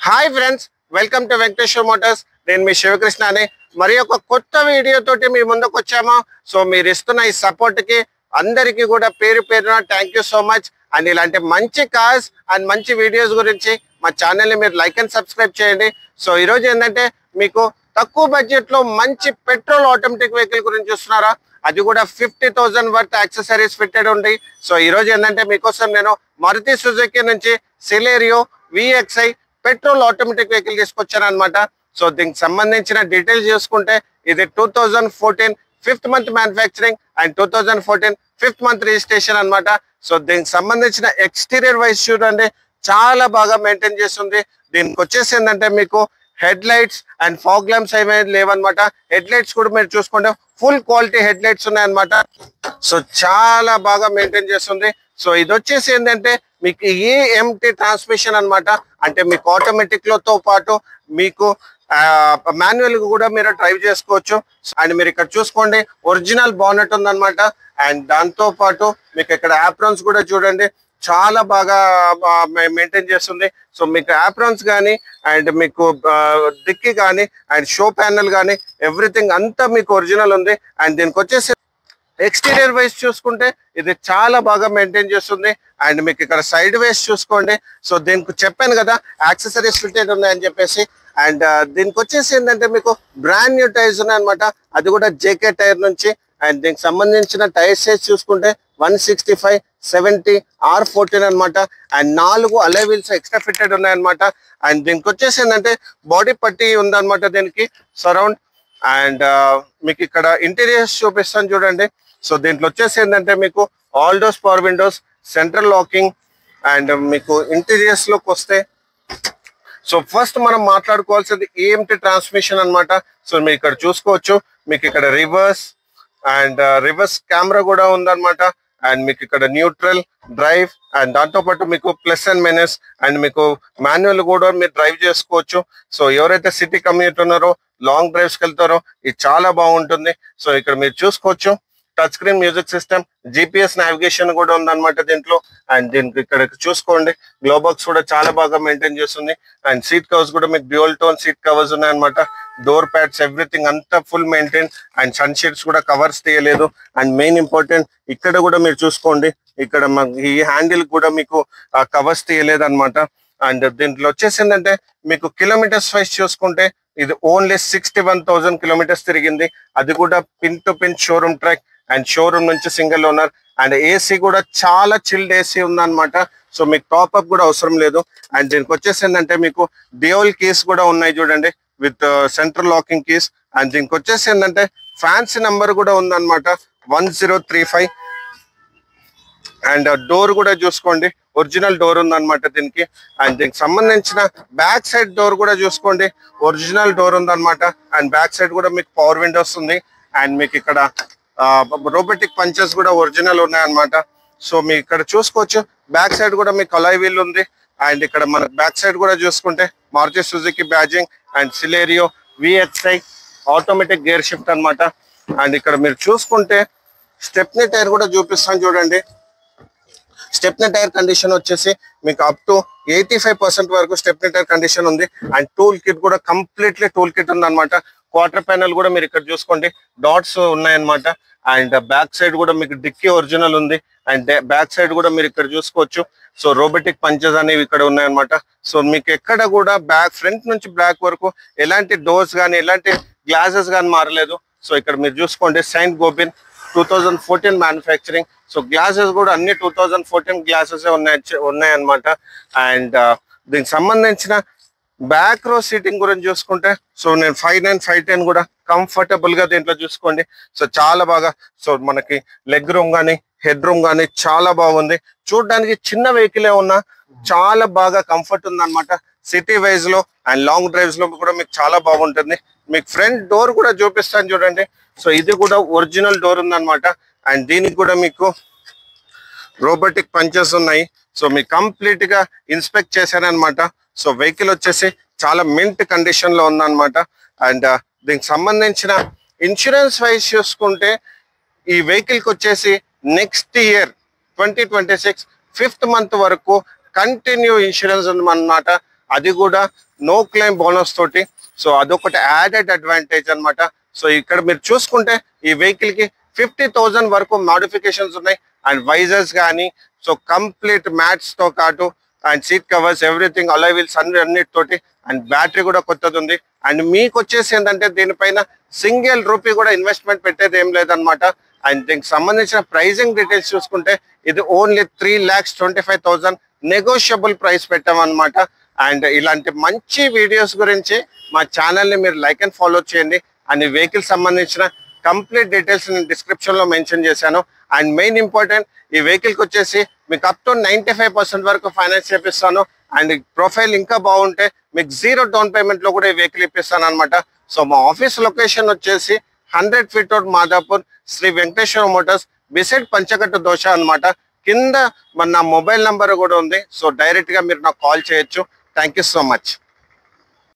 Hi friends, welcome to Venkateswara Motors. నేను మీ శివకృష్ణ అని మరి ఒక కొత్త వీడియో తోటి మీ ముందుకు వచ్చాము. సో మీరు ఇస్తున్న ఈ సపోర్ట్ కి అందరికీ కూడా పేరు పేరున thank you so much. And ఇలాంటి మంచి కార్స్ అండ్ మంచి వీడియోస్ గురించి మా ఛానల్ని మీరు లైక్ అండ్ సబ్స్క్రైబ్ చేయండి. సో ఈరోజు ఏంటంటే మీకు తక్కువ బడ్జెట్లో మంచి పెట్రోల్ ఆటోమేటిక్ వెహికల్ గురించి చూస్తున్నారా, అది కూడా 50,000 వర్త్ యాక్సెసరీస్ ఫిట్టెడ్ ఉంది. సో ఈరోజు ఏంటంటే మీకోసం నేను మారుతి సుజుకి నుంచి సిలేరియో VXi పెట్రోల్ ఆటోమేటిక్ వెహికల్ తీసుకొచ్చాను అనమాట. సో దీనికి సంబంధించిన డీటెయిల్స్ చూసుకుంటే ఇది 2014 5th month manufacturing and 2014 5th month registration అనమాట. సో దీనికి సంబంధించిన ఎక్స్టీరియర్ వైజ్ చూడండి, చాలా బాగా మెయింటైన్ చేస్తుంది. దీనికి వచ్చేసి ఏంటంటే మీకు head lights and fog lamps ఏమైనా లేవన్నమాట. హెడ్ లైట్స్ కూడా మీరు చూసుకుంటే ఫుల్ క్వాలిటీ హెడ్ లైట్స్ ఉన్నాయన్నమాట. సో చాలా బాగా మెయింటైన్ చేస్తుంది. సో ఇది వచ్చేసి ఏంటంటే మీకు EMT ట్రాన్స్మిషన్ అనమాట. అంటే మీకు ఆటోమేటిక్ లతో పాటు మీకు మాన్యువల్ కూడా మీరు డ్రైవ్ చేసుకోవచ్చు. అండ్ మీరు ఇక్కడ చూసుకోండి, ఒరిజినల్ బానెట్ ఉందన్నమాట. అండ్ దాంతో పాటు మీకు ఇక్కడ యాప్రాన్స్ కూడా చూడండి, చాలా బాగా మెయింటైన్ చేస్తుంది. సో మీకు యాప్రాన్స్ కానీ అండ్ మీకు డిక్కీ కానీ అండ్ షో ప్యానల్ కానీ ఎవ్రీథింగ్ అంతా మీకు ఒరిజినల్ ఉంది. అండ్ దీనికి వచ్చేసి ఎక్స్టీరియర్ వైజ్ చూసుకుంటే ఇది చాలా బాగా మెయింటైన్ చేస్తుంది. అండ్ మీకు ఇక్కడ సైడ్ వేస్ చూసుకోండి. సో దీనికి చెప్పాను కదా యాక్సెసరీస్ ఫిట్టెడ్ ఉన్నాయని చెప్పేసి. అండ్ దీనికి వచ్చేసి ఏంటంటే మీకు బ్రాండ్ న్యూ టైర్స్ ఉన్నాయన్నమాట, అది కూడా JK టైర్ నుంచి. అండ్ దీనికి సంబంధించిన టైర్ సైజ్ చూసుకుంటే 165, 70, R14 అనమాట. And 4 Alai wheels extra fitted ఉన్నాయన్నమాట. అండ్ దీనికి వచ్చేసి ఏంటంటే బాడీ పట్టి ఉందన్నమాట దీనికి సరౌండ్. అండ్ మీకు ఇక్కడ ఇంటీరియర్స్ చూపిస్తాను చూడండి. సో దీంట్లో వచ్చేసి ఏంటంటే మీకు all doors power Windows, central locking. And మీకు ఇంటీరియర్స్ లోకి వస్తే సో ఫస్ట్ మనం మాట్లాడుకోవాల్సింది EMT ట్రాన్స్మిషన్ అనమాట. సో మీరు ఇక్కడ చూసుకోవచ్చు, మీకు ఇక్కడ రివర్స్ అండ్ రివర్స్ కెమెరా కూడా ఉందన్నమాట. అండ్ మీకు ఇక్కడ న్యూట్రల్, డ్రైవ్ అండ్ దాంతో పాటు మీకు ప్లస్ అండ్ మైనస్ అండ్ మీకు మాన్యువల్ కూడా మీరు డ్రైవ్ చేసుకోవచ్చు. సో ఎవరైతే సిటీ కమ్యూట్ ఉన్నారో, లాంగ్ డ్రైవ్స్కి వెళ్తారో ఇది చాలా బాగుంటుంది. సో ఇక్కడ మీరు చూసుకోవచ్చు touch screen music system, GPS navigation కూడా ఉందన్నమాట దీంట్లో. అండ్ దీనికి ఇక్కడ చూసుకోండి గ్లోబాక్స్ కూడా చాలా బాగా మెయింటైన్ చేస్తుంది. అండ్ సీట్ కవర్స్ కూడా మీకు డ్యూయల్ టోన్ సీట్ కవర్స్ ఉన్నాయన్నమాట. డోర్ ప్యాడ్స్ ఎవ్రీథింగ్ అంతా full maintain. And sun sheets కూడా కవర్స్ తీయలేదు. అండ్ మెయిన్ ఇంపార్టెంట్ ఇక్కడ కూడా మీరు చూసుకోండి, ఇక్కడ ఈ హ్యాండిల్ కూడా మీకు కవర్స్ తీయలేదు అనమాట. అండ్ దీంట్లో వచ్చేసి ఏంటంటే మీకు కిలోమీటర్స్ వైజ్ చూసుకుంటే ఇది ఓన్లీ 61,000 కిలోమీటర్స్ తిరిగింది. అది కూడా pin to pin showroom track and showroom నుంచి సింగిల్ ఓనర్. అండ్ AC కూడా చాలా చిల్డ్ AC ఉందన్నమాట. సో మీకు టాప్ అప్ కూడా అవసరం లేదు. అండ్ దీనికి వచ్చేసి ఏంటంటే మీకు డ్యూయల్ కీస్ కూడా ఉన్నాయి చూడండి, with central locking keys. And దీనికి వచ్చేసి ఏంటంటే ఫ్యాన్సీ నెంబర్ కూడా ఉందన్నమాట 1035. అండ్ డోర్ కూడా చూసుకోండి, ఒరిజినల్ డోర్ ఉందన్నమాట దీనికి. అండ్ దీనికి సంబంధించిన బ్యాక్ సైడ్ డోర్ కూడా చూసుకోండి, ఒరిజినల్ డోర్ ఉందన్నమాట. అండ్ బ్యాక్ సైడ్ కూడా మీకు పవర్ విండోస్ ఉంది. అండ్ మీకు ఇక్కడ రోబోటిక్ పంచెస్ కూడా ఒరిజినల్ ఉన్నాయన్నమాట. సో మీకు ఇక్కడ చూసుకోవచ్చు బ్యాక్ సైడ్ కూడా మీకు అలాయ్ వీల్ ఉంది. అండ్ ఇక్కడ మన బ్యాక్ సైడ్ కూడా చూసుకుంటే Maruti Suzuki badging and Celerio VXi automatic gear shift అనమాట. అండ్ ఇక్కడ మీరు చూసుకుంటే స్టెప్నీ టైర్ కూడా చూపిస్తాను చూడండి. స్టెప్నీ టైర్ కండిషన్ వచ్చేసి మీకు అప్ టు 85% వరకు స్టెప్నీ టైర్ కండిషన్ ఉంది. అండ్ టూల్ కిట్ కూడా కంప్లీట్లీ టూల్ కిట్ ఉంది అనమాట. క్వార్టర్ ప్యానల్ కూడా మీరు ఇక్కడ చూసుకోండి, డాట్స్ ఉన్నాయన్నమాట. అండ్ బ్యాక్ సైడ్ కూడా మీకు డిక్కీ ఒరిజినల్ ఉంది. అండ్ బ్యాక్ సైడ్ కూడా మీరు ఇక్కడ చూసుకోవచ్చు. సో రోబోటిక్ పంచెస్ అనేవి ఇక్కడ ఉన్నాయన్నమాట. సో మీకు ఎక్కడ కూడా బ్యాక్ ఫ్రంట్ నుంచి బ్యాక్ వరకు ఎలాంటి డోర్స్ కానీ ఎలాంటి గ్లాసెస్ కానీ మారలేదు. సో ఇక్కడ మీరు చూసుకోండి Saint Gobain 2014 manufacturing. So glasses కూడా అన్ని 2014 గ్లాసెస్ ఉన్నాయన్నమాట. అండ్ దీనికి సంబంధించిన బ్యాక్ రో సీటింగ్ గురించి చూసుకుంటే సో నేను 5'9", 5'10" కూడా కంఫర్టబుల్ గా దీంట్లో చూసుకోండి. సో చాలా బాగా, సో మనకి లెగ్ రూమ్ కానీ హెడ్ రూమ్ కానీ చాలా బాగుంది. చూడడానికి చిన్న వెహికలే ఉన్నా చాలా బాగా కంఫర్ట్ ఉంది అనమాట. సిటీ వైజ్ లో అండ్ లాంగ్ డ్రైవ్స్ లో కూడా మీకు చాలా బాగుంటుంది. మీకు ఫ్రంట్ డోర్ కూడా చూపిస్తాను చూడండి. సో ఇది కూడా ఒరిజినల్ డోర్ ఉందన్నమాట. అండ్ దీనికి కూడా మీకు రోబోటిక్ పంచెస్ ఉన్నాయి. సో మీకు కంప్లీట్ గా ఇన్స్పెక్ట్ చేశారనమాట. సో వెహికల్ వచ్చేసి చాలా మింట్ కండిషన్ లో ఉందన్నమాట. అండ్ దీనికి సంబంధించిన ఇన్సూరెన్స్ వైజ్ చూసుకుంటే ఈ వెహికల్ కి వచ్చేసి నెక్స్ట్ ఇయర్ 2026 5th మంత్ వరకు కంటిన్యూ ఇన్సూరెన్స్ ఉందన్నమాట. అది కూడా నో క్లెయిమ్ బోనస్ తోటి. సో అదొకటి యాడెడ్ అడ్వాంటేజ్ అన్నమాట. సో ఇక్కడ మీరు చూసుకుంటే ఈ వెహికల్ కి 50,000 వరకు మోడిఫికేషన్స్ ఉన్నాయి. అండ్ వైజర్స్ కానీ, సో కంప్లీట్ మ్యాట్స్ తో పాటు and seat covers everything alloy wheels అన్నిటితోటి, అండ్ బ్యాటరీ కూడా కొత్తది ఉంది. అండ్ మీకు వచ్చేసి ఏంటంటే దీనిపైన సింగిల్ రూపీ కూడా ఇన్వెస్ట్మెంట్ పెట్టేది ఏం లేదనమాట. అండ్ దీనికి సంబంధించిన ప్రైజింగ్ డీటెయిల్స్ చూసుకుంటే ఇది ఓన్లీ 3,25,000 నెగోషియబుల్ ప్రైస్ పెట్టామన్నమాట. అండ్ ఇలాంటి మంచి వీడియోస్ గురించి మా ఛానల్ని మీరు లైక్ అండ్ ఫాలో చేయండి. అండ్ ఈ వెహికల్ సంబంధించిన కంప్లీట్ డీటెయిల్స్ నేను డిస్క్రిప్షన్ లో మెన్షన్ చేశాను. అండ్ మెయిన్ ఇంపార్టెంట్, ఈ వెహికల్ కి వచ్చేసి మీకు అప్ టు 95% వరకు ఫైనాన్స్ చేపిస్తాను. అండ్ ప్రొఫైల్ ఇంకా బాగుంటే మీకు 0 డౌన్ పేమెంట్ లో కూడా ఈ వెహికల్ ఇప్పిస్తాను అనమాట. సో మా ఆఫీస్ లొకేషన్ వచ్చేసి 100 feet road Madhapur, Sri Venkateswara motors, beside Panchakattu Dosa అనమాట. కింద మన మొబైల్ నంబర్ కూడా ఉంది. సో డైరెక్ట్ గా మీరు నాకు కాల్ చేయొచ్చు. Thank you so much.